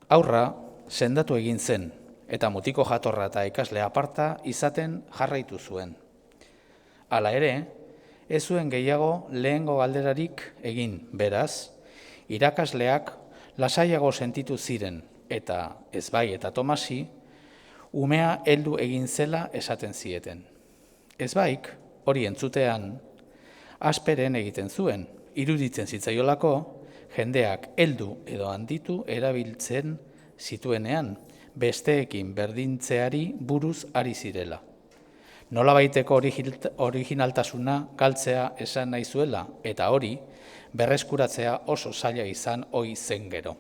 Aurra sendatu egin zen, eta mutiko jatorra eta ikasle aparta izaten jarraitu zuen. Hala ere, ez zuen gehiago lehengo galderarik egin, beraz, irakasleak lasaiago sentitu ziren, eta Ezbai eta Tomasi, umea heldu egin zela esaten zieten. Ezbaik, hori entzutean, asperen egiten zuen, iruditzen zitzaiolako, jendeak heldu edo handitu erabiltzen zituenean, besteekin berdintzeari buruz ari zirela. Nolabaiteko originaltasuna galtzea esan nahi zuela, eta hori berreskuratzea oso zaila izan ohi zen gero.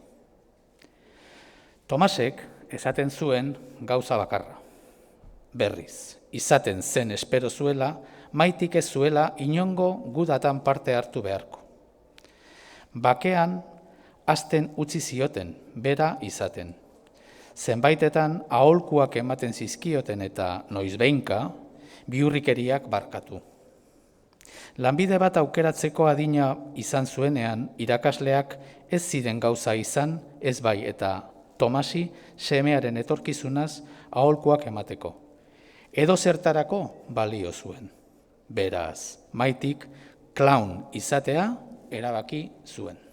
Tomasek esaten zuen gauza bakarra. Berriz, izaten zen espero zuela, Maitik ez zuela inongo gudatan parte hartu beharko. Bakean, hasten utzi zioten, bera izaten. Zenbaitetan aholkuak ematen zizkioten eta noizbehinka, bihurrikeriak barkatu. Lanbide bat aukeratzeko adina izan zuenean, irakasleak ez ziren gauza izan, Ezbai eta Tomasi semearen etorkizunaz aholkuak emateko. Edo zertarako balio zuen. Beraz, Maitik clown izatea erabaki zuen.